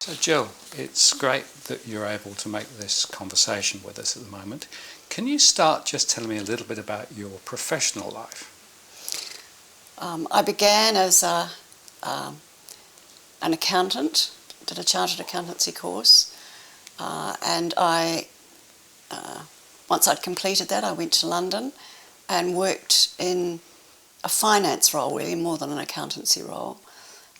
So Gill, it's great that you're able to make this conversation with us at the moment. Can you start just telling me a little bit about your professional life? I began as an accountant, did a chartered accountancy course, and once I'd completed that, I went to London and worked in a finance role, really, more than an accountancy role,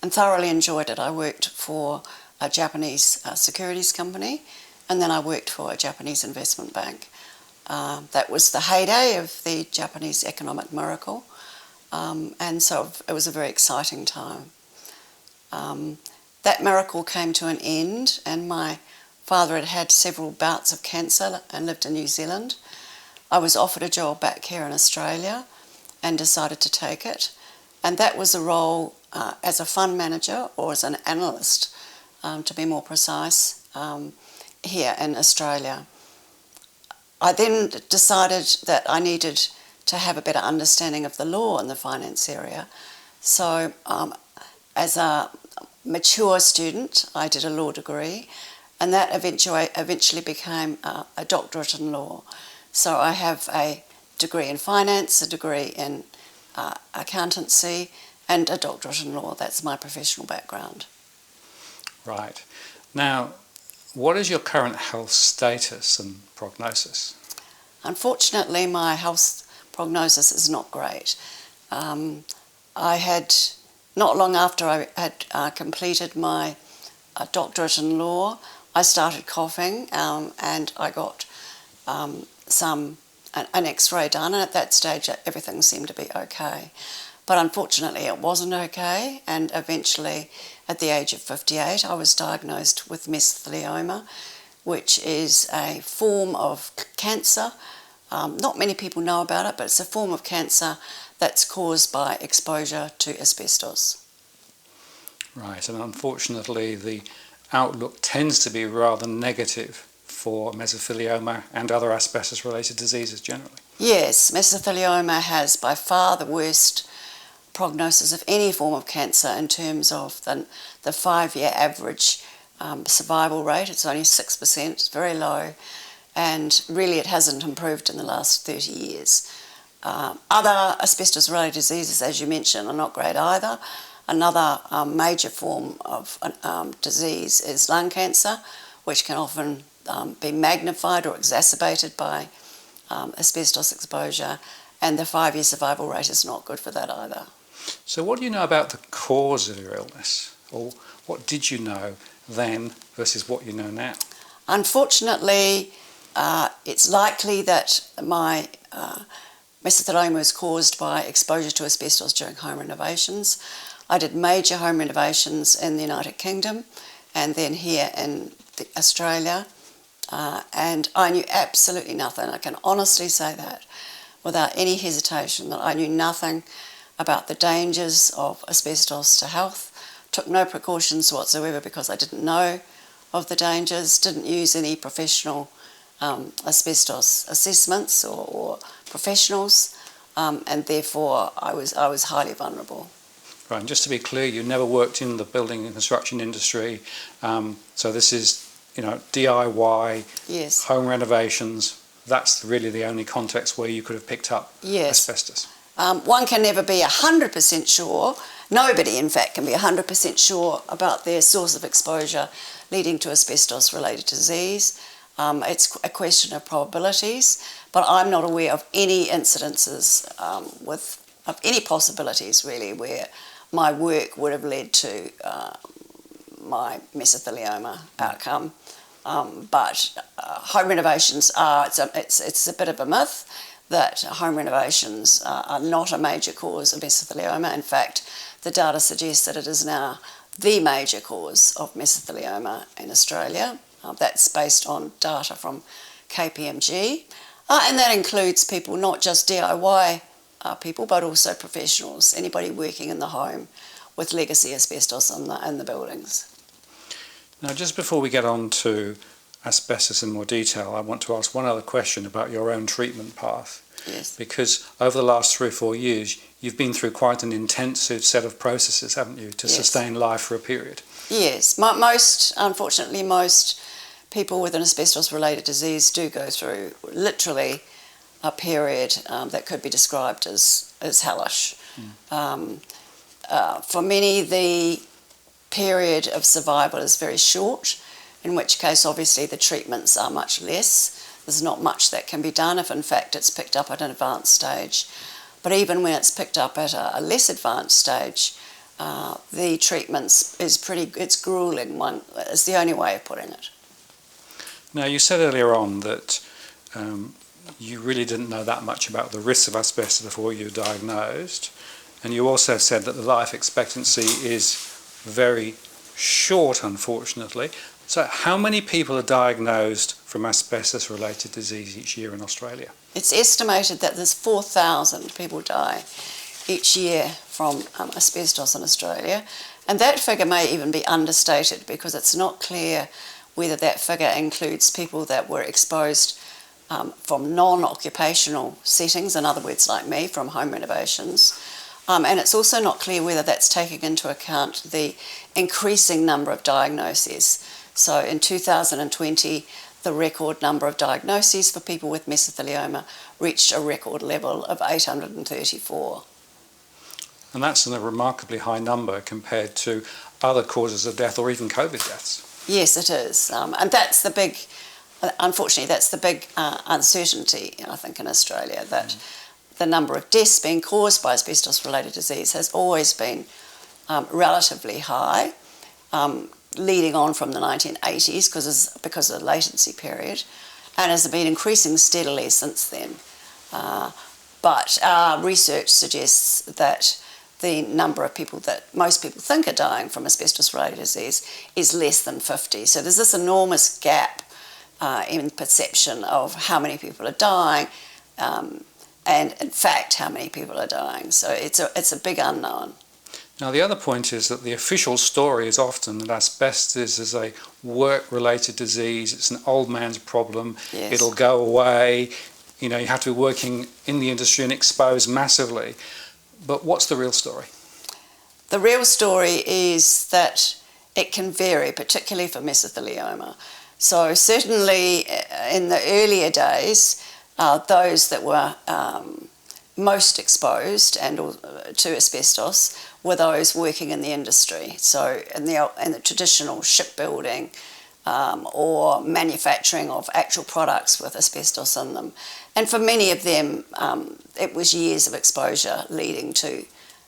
and thoroughly enjoyed it. I worked for a Japanese securities company, and then I worked for a Japanese investment bank. That was the heyday of the Japanese economic miracle, and so it was a very exciting time. That miracle came to an end, and my father had had several bouts of cancer and lived in New Zealand. I was offered a job back here in Australia and decided to take it, and that was a role as a fund manager, or as an analyst, to be more precise, here in Australia. I then decided that I needed to have a better understanding of the law in the finance area. So as a mature student, I did a law degree, and that eventually became a doctorate in law. So I have a degree in finance, a degree in accountancy, and a doctorate in law. That's my professional background. Right. Now, what is your current health status and prognosis? Unfortunately, my health prognosis is not great. I had, not long after I had completed my doctorate in law, I started coughing, and I got an X-ray done, and at that stage everything seemed to be okay. But unfortunately it wasn't okay, and eventually at the age of 58 I was diagnosed with mesothelioma, which is a form of cancer. Not many people know about it, but it's a form of cancer that's caused by exposure to asbestos. Right, and unfortunately the outlook tends to be rather negative for mesothelioma and other asbestos-related diseases generally. Yes, mesothelioma has by far the worst prognosis of any form of cancer in terms of the 5-year average survival rate. It's only 6%, it's very low, and really it hasn't improved in the last 30 years. Other asbestos-related diseases, as you mentioned, are not great either. Another major form of disease is lung cancer, which can often be magnified or exacerbated by asbestos exposure, and the 5-year survival rate is not good for that either. So what do you know about the cause of your illness? Or what did you know then versus what you know now? Unfortunately, it's likely that my mesothelioma was caused by exposure to asbestos during home renovations. I did major home renovations in the United Kingdom and then here in Australia, and I knew absolutely nothing. I can honestly say that without any hesitation, that I knew nothing about the dangers of asbestos to health, took no precautions whatsoever because I didn't know of the dangers, didn't use any professional asbestos assessments or professionals, and therefore I was highly vulnerable. Right, and just to be clear, you never worked in the building and construction industry, so this is, DIY, yes, home renovations. That's really the only context where you could have picked up asbestos. One can never be 100% sure. Nobody, in fact, can be 100% sure about their source of exposure leading to asbestos-related disease. It's a question of probabilities, but I'm not aware of any incidences of any possibilities, really, where my work would have led to my mesothelioma outcome. But home renovations are, it's a bit of a myth that home renovations are not a major cause of mesothelioma. In fact, the data suggests that it is now the major cause of mesothelioma in Australia. That's based on data from KPMG, and that includes people, not just DIY people, but also professionals, anybody working in the home with legacy asbestos in the buildings. Now, just before we get on to asbestos in more detail, I want to ask one other question about your own treatment path. Yes. Because over the last 3 or 4 years, you've been through quite an intensive set of processes, haven't you, to sustain life for a period? Yes. Unfortunately, most people with an asbestos-related disease do go through literally a period that could be described as hellish. For many, the period of survival is very short, in which case obviously the treatments are much less. There's not much that can be done if in fact it's picked up at an advanced stage. But even when it's picked up at a less advanced stage, the treatments it's gruelling, is the only way of putting it. Now, you said earlier on that you really didn't know that much about the risks of asbestos before you were diagnosed, and you also said that the life expectancy is very short, unfortunately. So how many people are diagnosed from asbestos-related disease each year in Australia? It's estimated that there's 4,000 people die each year from asbestos in Australia, and that figure may even be understated because it's not clear whether that figure includes people that were exposed from non-occupational settings, in other words like me, from home renovations. And it's also not clear whether that's taking into account the increasing number of diagnoses. So in 2020, the record number of diagnoses for people with mesothelioma reached a record level of 834. And that's a remarkably high number compared to other causes of death or even COVID deaths. Yes, it is. And that's the big, unfortunately, that's the big uncertainty, I think, in Australia, that the number of deaths being caused by asbestos-related disease has always been relatively high, leading on from the 1980s because of the latency period, and has been increasing steadily since then. But our research suggests that the number of people that most people think are dying from asbestos-related disease is less than 50. So there's this enormous gap in perception of how many people are dying, and in fact how many people are dying. So it's a big unknown. Now, the other point is that the official story is often that asbestos is a work-related disease. It's an old man's problem. Yes. It'll go away. You know, you have to be working in the industry and exposed massively. But what's the real story? The real story is that it can vary, particularly for mesothelioma. So certainly in the earlier days, those that were most exposed to asbestos were those working in the industry, so in the traditional shipbuilding or manufacturing of actual products with asbestos in them. And for many of them, it was years of exposure leading to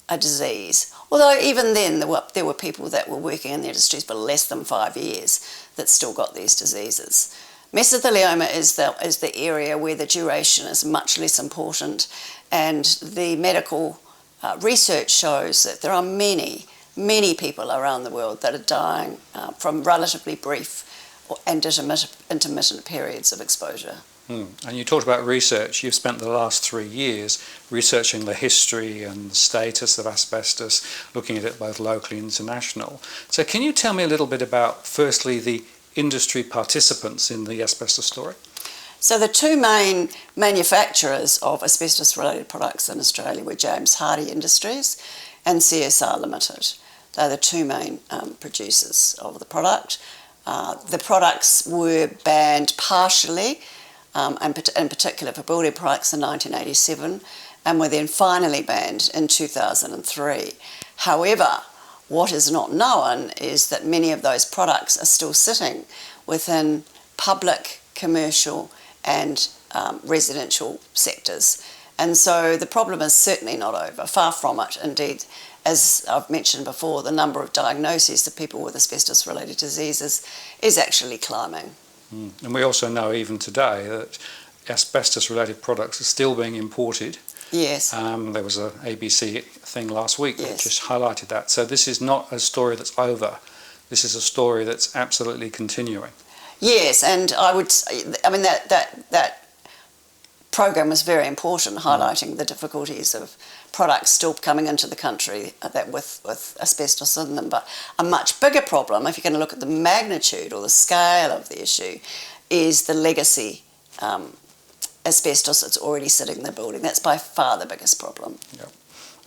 a disease. Although even then, there were people that were working in the industries for less than 5 years that still got these diseases. Mesothelioma is the area where the duration is much less important, and the medical research shows that there are many people around the world that are dying from relatively brief and intermittent periods of exposure. And you talked about research. You've spent the last 3 years researching the history and the status of asbestos, looking at it both locally and international. So can you tell me a little bit about, firstly, the industry participants in the asbestos story? So the two main manufacturers of asbestos-related products in Australia were James Hardie Industries and CSR Limited. They're the two main producers of the product. The products were banned partially, in particular for building products in 1987, and were then finally banned in 2003. However, what is not known is that many of those products are still sitting within public, commercial and residential sectors. And so the problem is certainly not over, far from it. Indeed, as I've mentioned before, the number of diagnoses of people with asbestos-related diseases is actually climbing. And we also know even today that asbestos-related products are still being imported. Yes. There was an ABC thing last week that Yes. just highlighted that. So this is not a story that's over. This is a story that's absolutely continuing. Yes, and that program was very important, highlighting the difficulties of products still coming into the country that with asbestos in them. But a much bigger problem, if you're going to look at the magnitude or the scale of the issue, is the legacy asbestos that's already sitting in the building. That's by far the biggest problem. Yeah.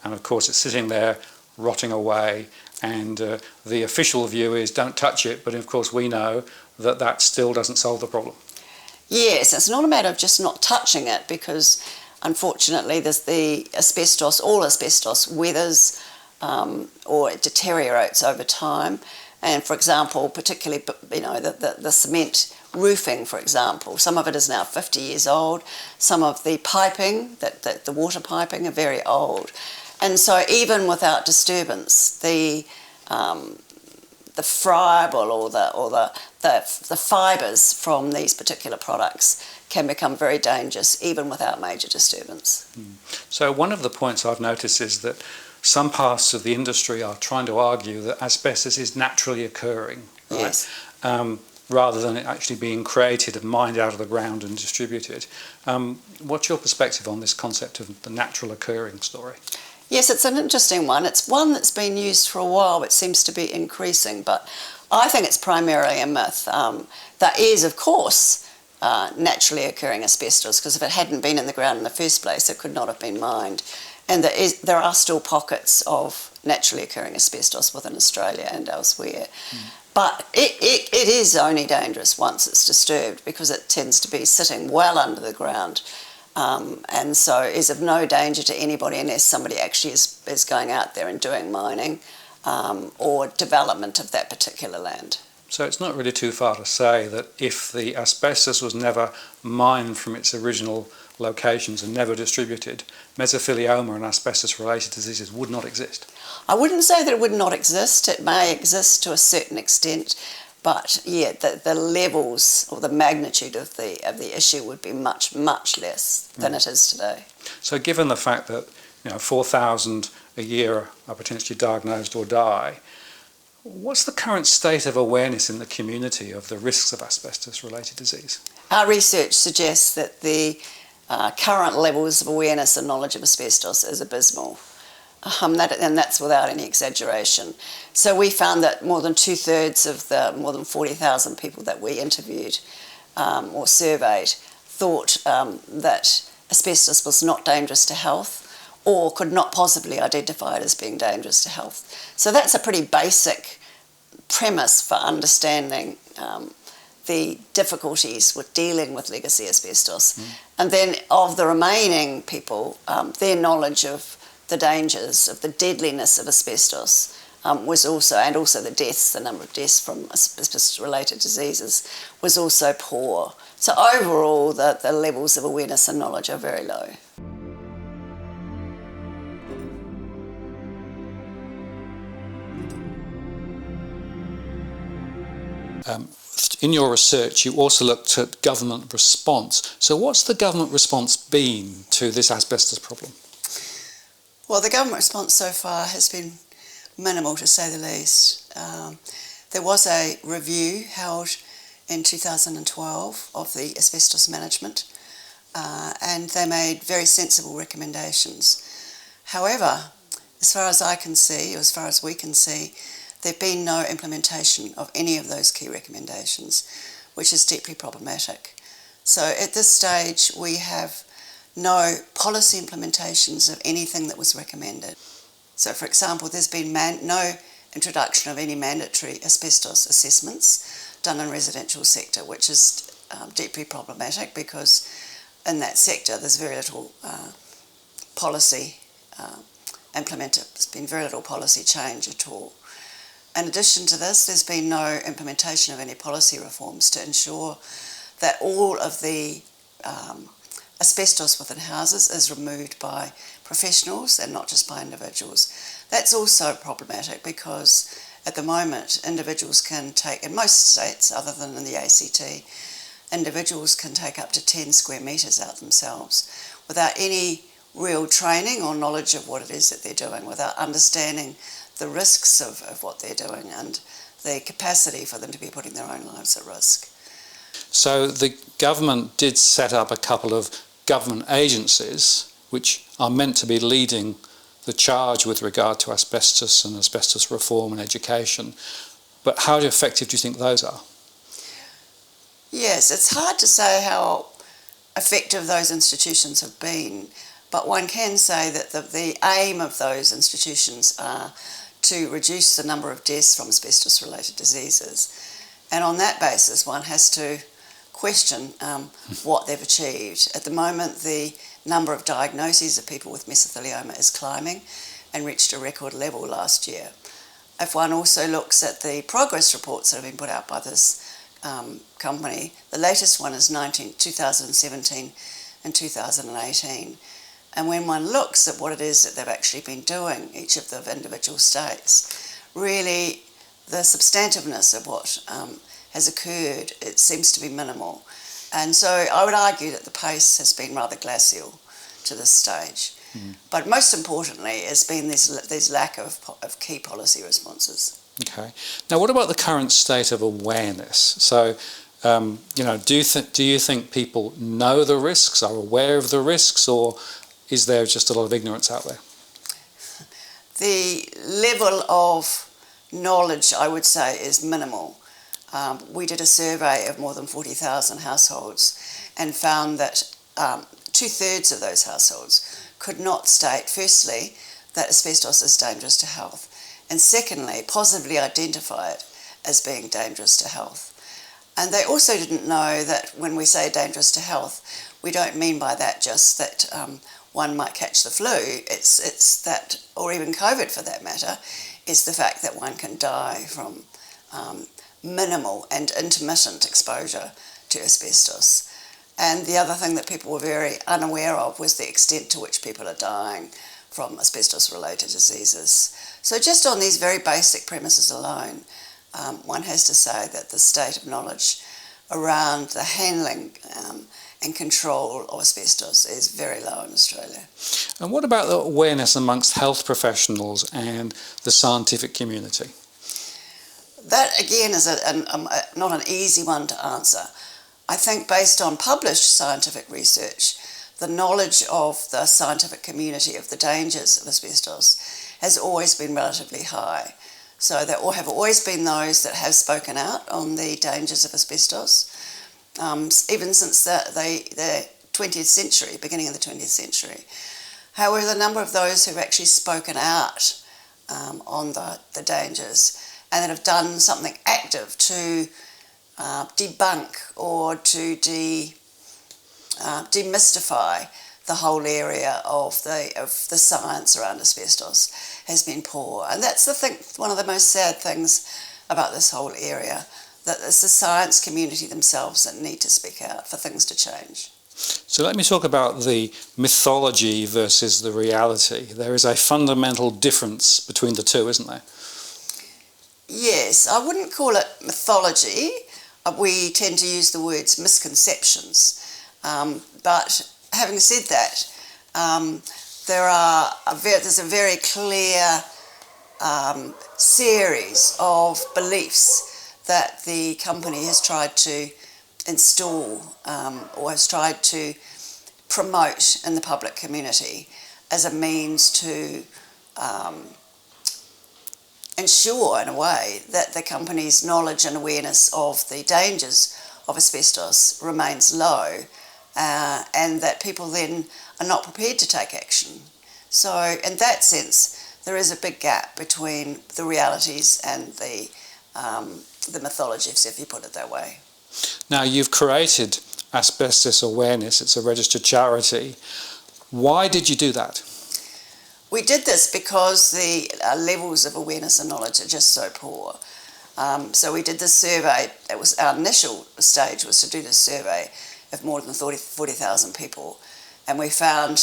and of course it's sitting there rotting away, and the official view is don't touch it, but of course we know that that still doesn't solve the problem. Yes, it's not a matter of just not touching it, because unfortunately there's the asbestos, all asbestos weathers or it deteriorates over time. And for example, particularly, you know, the cement roofing, for example, some of it is now 50 years old. Some of the piping, the water piping, are very old. And so even without disturbance, the friable or the fibres from these particular products can become very dangerous even without major disturbance. So one of the points I've noticed is that some parts of the industry are trying to argue that asbestos is naturally occurring, right? Yes. Rather than it actually being created and mined out of the ground and distributed. What's your perspective on this concept of the natural occurring story? Yes, it's an interesting one. It's one that's been used for a while, but seems to be increasing. But I think it's primarily a myth. There is, of course, naturally occurring asbestos, because if it hadn't been in the ground in the first place, it could not have been mined. And there are still pockets of naturally occurring asbestos within Australia and elsewhere. But it is only dangerous once it's disturbed, because it tends to be sitting well under the ground. And so is of no danger to anybody unless somebody actually is going out there and doing mining or development of that particular land. So it's not really too far to say that if the asbestos was never mined from its original locations and never distributed, mesophilioma and asbestos-related diseases would not exist. I wouldn't say that it would not exist. It may exist to a certain extent, but yeah, the levels or the magnitude of the issue would be much, much less than it is today. So given the fact that 4,000 a year are potentially diagnosed or die, what's the current state of awareness in the community of the risks of asbestos-related disease? Our research suggests that the current levels of awareness and knowledge of asbestos is abysmal. And that's without any exaggeration. So we found that more than 2/3 of the more than 40,000 people that we interviewed or surveyed thought that asbestos was not dangerous to health or could not possibly identify it as being dangerous to health. So that's a pretty basic premise for understanding the difficulties with dealing with legacy asbestos. And then of the remaining people, their knowledge of the dangers, of the deadliness of asbestos was also, and also the deaths, the number of deaths from asbestos-related diseases was also poor. So overall, the levels of awareness and knowledge are very low. In your research, you also looked at government response. So what's the government response been to this asbestos problem? Well, the government response so far has been minimal, to say the least. There was a review held in 2012 of the asbestos management, and they made very sensible recommendations. However, as far as I can see, or as far as we can see, there have been no implementation of any of those key recommendations, which is deeply problematic. So at this stage, we have no policy implementations of anything that was recommended. So, for example, there's been no introduction of any mandatory asbestos assessments done in residential sector, which is deeply problematic, because in that sector there's very little policy implemented. There's been very little policy change at all. In addition to this, there's been no implementation of any policy reforms to ensure that all of the asbestos within houses is removed by professionals and not just by individuals. That's also problematic, because at the moment individuals can take, in most states other than in the ACT, individuals can take up to 10 square metres out themselves without any real training or knowledge of what it is that they're doing, without understanding the risks of what they're doing and the capacity for them to be putting their own lives at risk. So the government did set up a couple of government agencies which are meant to be leading the charge with regard to asbestos and asbestos reform and education. But how effective do you think those are? Yes, it's hard to say how effective those institutions have been. But one can say that the aim of those institutions are to reduce the number of deaths from asbestos-related diseases. And on that basis, one has to question what they've achieved. At the moment, the number of diagnoses of people with mesothelioma is climbing and reached a record level last year. If one also looks at the progress reports that have been put out by this company, the latest one is 2017 and 2018. And when one looks at what it is that they've actually been doing, each of the individual states, really the substantiveness of what has occurred, it seems to be minimal. And so I would argue that the pace has been rather glacial to this stage. But most importantly, it's been this lack of key policy responses. Okay. Now, what about the current state of awareness? So, do you think people know the risks, are aware of the risks, or is there just a lot of ignorance out there? The level of knowledge, I would say, is minimal. We did a survey of more than 40,000 households and found that 2/3 of those households could not state, firstly, that asbestos is dangerous to health, and secondly, positively identify it as being dangerous to health. And they also didn't know that when we say dangerous to health, we don't mean by that just that one might catch the flu. It's that, or even COVID for that matter, is the fact that one can die from minimal and intermittent exposure to asbestos. And the other thing that people were very unaware of was the extent to which people are dying from asbestos-related diseases. So just on these very basic premises alone, one has to say that the state of knowledge around the handling and control of asbestos is very low in Australia. And what about the awareness amongst health professionals and the scientific community? That again is not an easy one to answer. I think based on published scientific research, the knowledge of the scientific community of the dangers of asbestos has always been relatively high. So there have always been those that have spoken out on the dangers of asbestos, even since the 20th century, beginning of the 20th century. However, the number of those who've actually spoken out on the dangers and that have done something active to debunk or to demystify the whole area of the science around asbestos has been poor. And that's one of the most sad things about this whole area, that it's the science community themselves that need to speak out for things to change. So let me talk about the mythology versus the reality. There is a fundamental difference between the two, isn't there? Yes, I wouldn't call it mythology. We tend to use the words misconceptions. But having said that, there's a very clear series of beliefs that the company has tried to install or has tried to promote in the public community as a means to ensure, in a way, that the company's knowledge and awareness of the dangers of asbestos remains low, and that people then are not prepared to take action. So in that sense, there is a big gap between the realities and the mythology, if you put it that way. Now, you've created Asbestos Awareness. It's a registered charity. Why did you do that? We did this because the levels of awareness and knowledge are just so poor. So we did this survey. It was our initial stage was to do this survey of more than 40,000 people, and we found,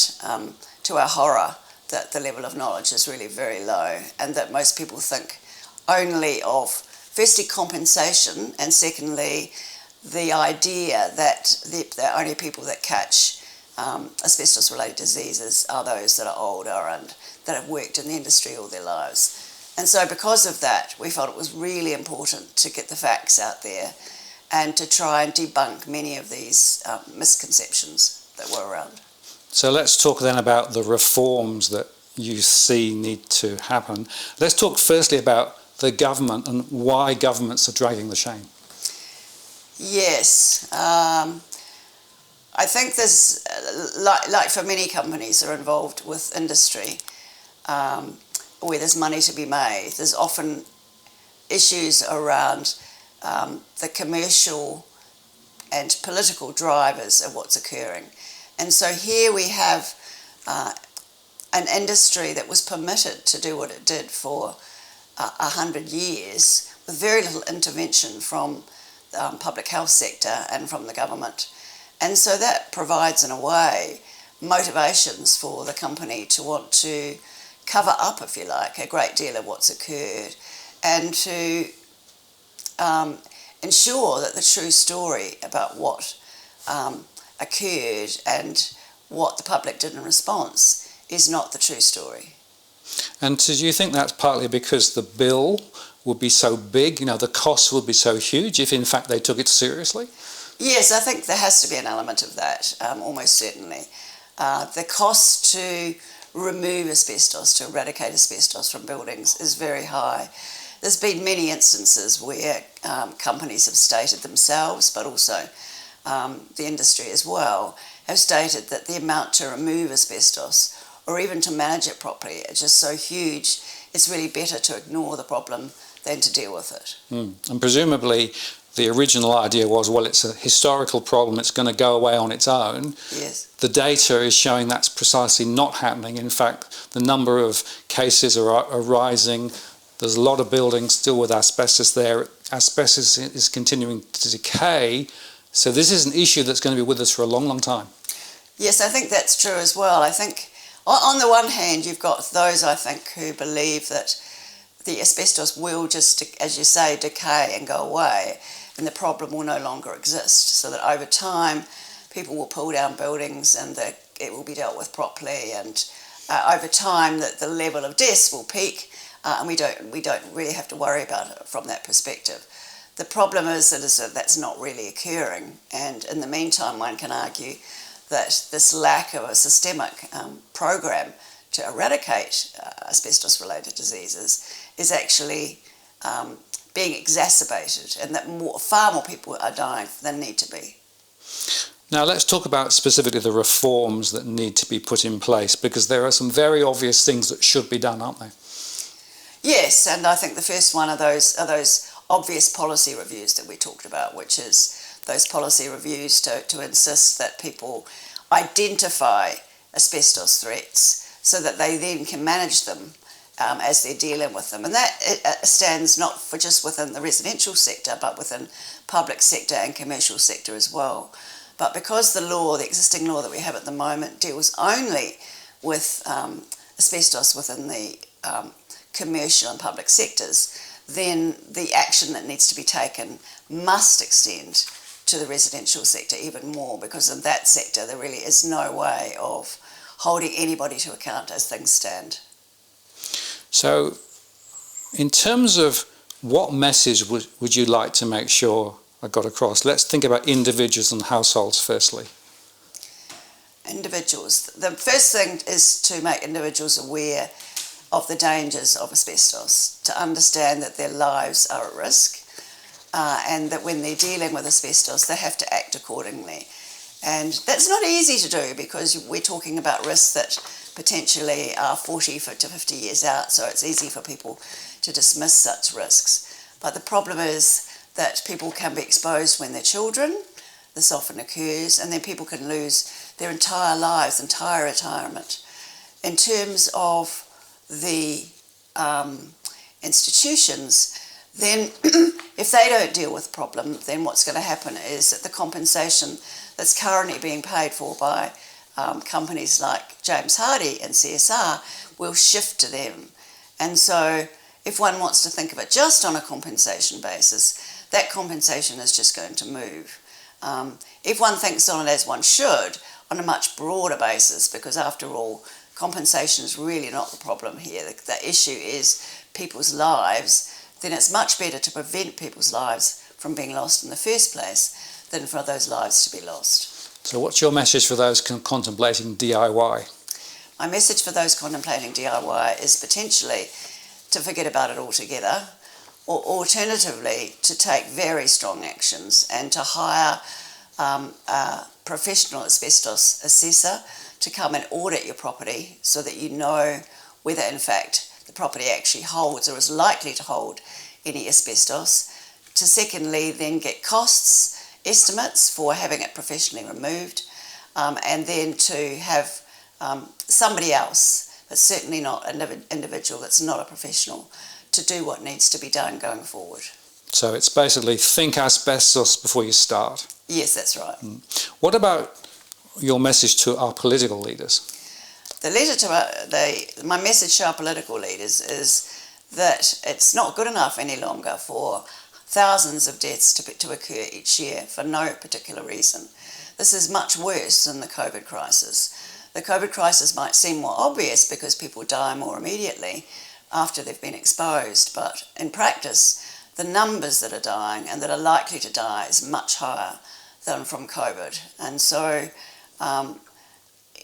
to our horror, that the level of knowledge is really very low, and that most people think only of, firstly, compensation, and secondly, the idea that the only people that catch asbestos-related diseases are those that are older and that have worked in the industry all their lives. And so because of that, we felt it was really important to get the facts out there and to try and debunk many of these misconceptions that were around. So let's talk then about the reforms that you see need to happen. Let's talk firstly about the government and why governments are dragging the chain. Yes. I think there's, like for many companies that are involved with industry, where there's money to be made, there's often issues around the commercial and political drivers of what's occurring. And so here we have an industry that was permitted to do what it did for 100 years with very little intervention from the public health sector and from the government. And so that provides, in a way, motivations for the company to want to cover up, if you like, a great deal of what's occurred, and to ensure that the true story about what occurred and what the public did in response is not the true story. And do you think that's partly because the bill would be so big, the costs would be so huge if in fact they took it seriously? Yes, I think there has to be an element of that, almost certainly. The cost to remove asbestos, to eradicate asbestos from buildings is very high. There's been many instances where companies have stated themselves, but also the industry as well, have stated that the amount to remove asbestos or even to manage it properly is just so huge, it's really better to ignore the problem than to deal with it. And presumably the original idea was, well, it's a historical problem, it's going to go away on its own. Yes. The data is showing that's precisely not happening. In fact, the number of cases are rising. There's a lot of buildings still with asbestos there. Asbestos is continuing to decay. So this is an issue that's going to be with us for a long, long time. Yes, I think that's true as well. I think on the one hand, you've got those, I think, who believe that the asbestos will just, as you say, decay and go away, and the problem will no longer exist, so that over time people will pull down buildings and that it will be dealt with properly, and over time that the level of deaths will peak, and we don't really have to worry about it from that perspective. The problem is that that's not really occurring, and in the meantime one can argue that this lack of a systemic program to eradicate asbestos-related diseases is actually being exacerbated, and that far more people are dying than need to be. Now let's talk about specifically the reforms that need to be put in place, because there are some very obvious things that should be done, aren't there? Yes, and I think the first one are those obvious policy reviews that we talked about, which is those policy reviews to insist that people identify asbestos threats so that they then can manage them as they're dealing with them. And that stands not for just within the residential sector, but within public sector and commercial sector as well. But because the existing law that we have at the moment deals only with asbestos within the commercial and public sectors, then the action that needs to be taken must extend to the residential sector even more, because in that sector there really is no way of holding anybody to account as things stand. So in terms of what message would you like to make sure I got across? Let's think about individuals and households firstly. Individuals. The first thing is to make individuals aware of the dangers of asbestos, to understand that their lives are at risk, and that when they're dealing with asbestos they have to act accordingly. And that's not easy to do, because we're talking about risks that potentially are 40 to 50 years out, so it's easy for people to dismiss such risks. But the problem is that people can be exposed when they're children. This often occurs, and then people can lose their entire lives, entire retirement. In terms of the institutions, then if they don't deal with the problem, then what's going to happen is that the compensation that's currently being paid for by companies like James Hardie and CSR will shift to them. And so if one wants to think of it just on a compensation basis, that compensation is just going to move. If one thinks on it as one should, on a much broader basis, because after all, compensation is really not the problem here. The issue is people's lives. Then it's much better to prevent people's lives from being lost in the first place than for those lives to be lost. So what's your message for those contemplating DIY? My message for those contemplating DIY is potentially to forget about it altogether, or alternatively to take very strong actions and to hire a professional asbestos assessor to come and audit your property so that you know whether in fact the property actually holds or is likely to hold any asbestos. To secondly then get costs estimates for having it professionally removed, and then to have somebody else, but certainly not an individual that's not a professional, to do what needs to be done going forward. So it's basically think asbestos before you start. Yes, that's right. What about your message to our political leaders? The letter to my message to our political leaders is that it's not good enough any longer for thousands of deaths to occur each year for no particular reason. This is much worse than the COVID crisis. The COVID crisis might seem more obvious because people die more immediately after they've been exposed, but in practice, the numbers that are dying and that are likely to die is much higher than from COVID. And so,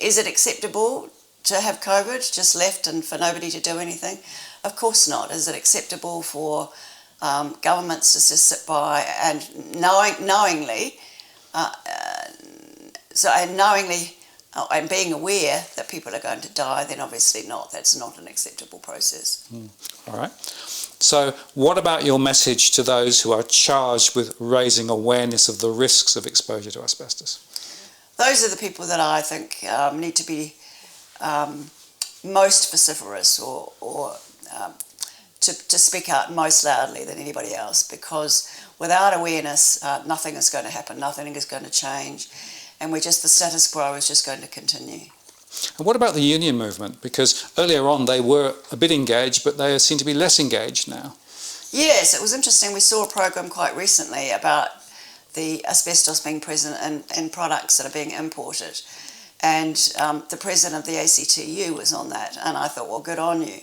is it acceptable to have COVID just left and for nobody to do anything? Of course not. Is it acceptable for governments to just sit by and knowingly and being aware that people are going to die? Then obviously not. That's not an acceptable process. All right. So what about your message to those who are charged with raising awareness of the risks of exposure to asbestos? Those are the people that I think need to be most vociferous or to speak out most loudly than anybody else, because without awareness, nothing is going to happen, nothing is going to change, and the status quo is just going to continue. And what about the union movement? Because earlier on they were a bit engaged, but they seem to be less engaged now. Yes, it was interesting. We saw a program quite recently about the asbestos being present in products that are being imported. And the president of the ACTU was on that, and I thought, well, good on you.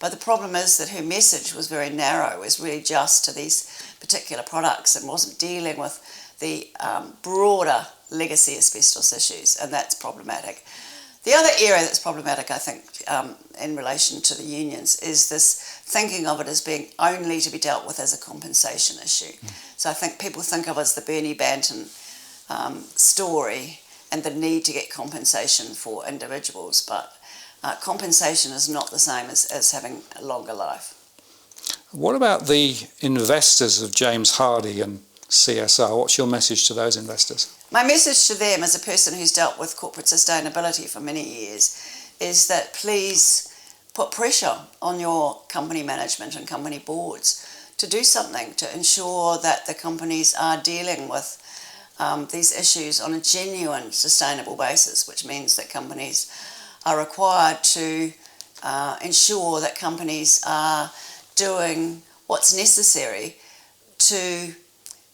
But the problem is that her message was very narrow. It was really just to these particular products and wasn't dealing with the broader legacy asbestos issues, and that's problematic. The other area that's problematic, I think, in relation to the unions is this thinking of it as being only to be dealt with as a compensation issue. So I think people think of it as the Bernie Banton story and the need to get compensation for individuals, but compensation is not the same as having a longer life. What about the investors of James Hardie and CSR? What's your message to those investors? My message to them, as a person who's dealt with corporate sustainability for many years, is that please put pressure on your company management and company boards to do something to ensure that the companies are dealing with these issues on a genuine sustainable basis, which means that companies are required to ensure that companies are doing what's necessary to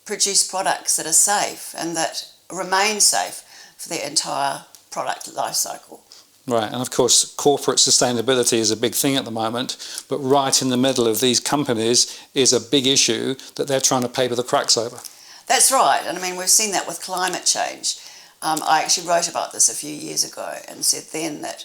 produce products that are safe and that remain safe for the entire product life cycle. Right, and of course corporate sustainability is a big thing at the moment, but right in the middle of these companies is a big issue that they're trying to paper the cracks over. That's right, and I mean we've seen that with climate change. I actually wrote about this a few years ago and said then that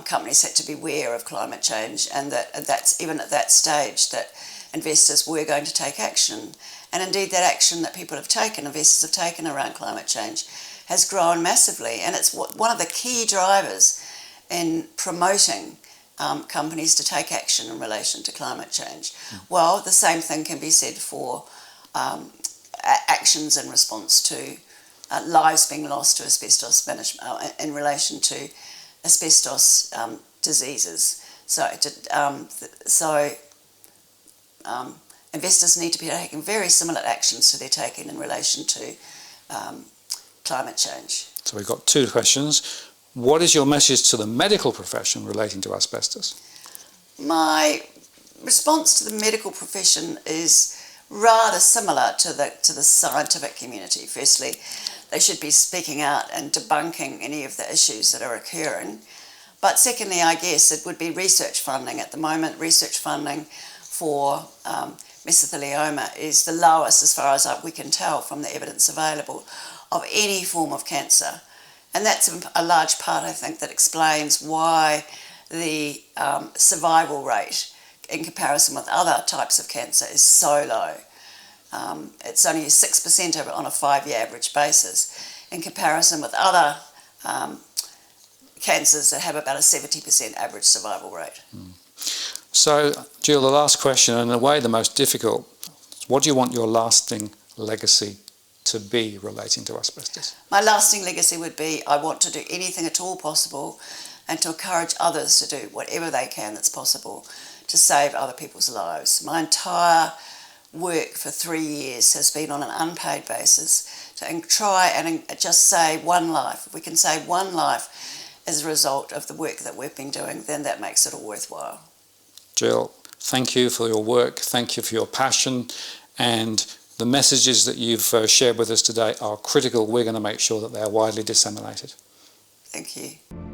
companies had to be aware of climate change, and that's even at that stage that investors were going to take action. And indeed that action that people have taken, investors have taken around climate change, has grown massively, and it's one of the key drivers in promoting companies to take action in relation to climate change. Well, the same thing can be said for actions in response to lives being lost to asbestos management in relation to asbestos diseases. Investors need to be taking very similar actions to they're taking in relation to climate change. So we've got two questions. What is your message to the medical profession relating to asbestos? My response to the medical profession is rather similar to the scientific community. Firstly, they should be speaking out and debunking any of the issues that are occurring. But secondly, I guess it would be research funding. At the moment, research funding for mesothelioma is the lowest, as far as we can tell from the evidence available, of any form of cancer. And that's a large part, I think, that explains why the survival rate in comparison with other types of cancer is so low. It's only 6% of it on a 5-year average basis in comparison with other cancers that have about a 70% average survival rate. So, Gill, the last question, and in a way the most difficult, what do you want your lasting legacy to be relating to asbestos? My lasting legacy would be I want to do anything at all possible and to encourage others to do whatever they can that's possible to save other people's lives. My entire work for 3 years has been on an unpaid basis to try and just save one life. If we can save one life as a result of the work that we've been doing, then that makes it all worthwhile. Gill, thank you for your work, thank you for your passion, and the messages that you've shared with us today are critical. We're going to make sure that they are widely disseminated. Thank you.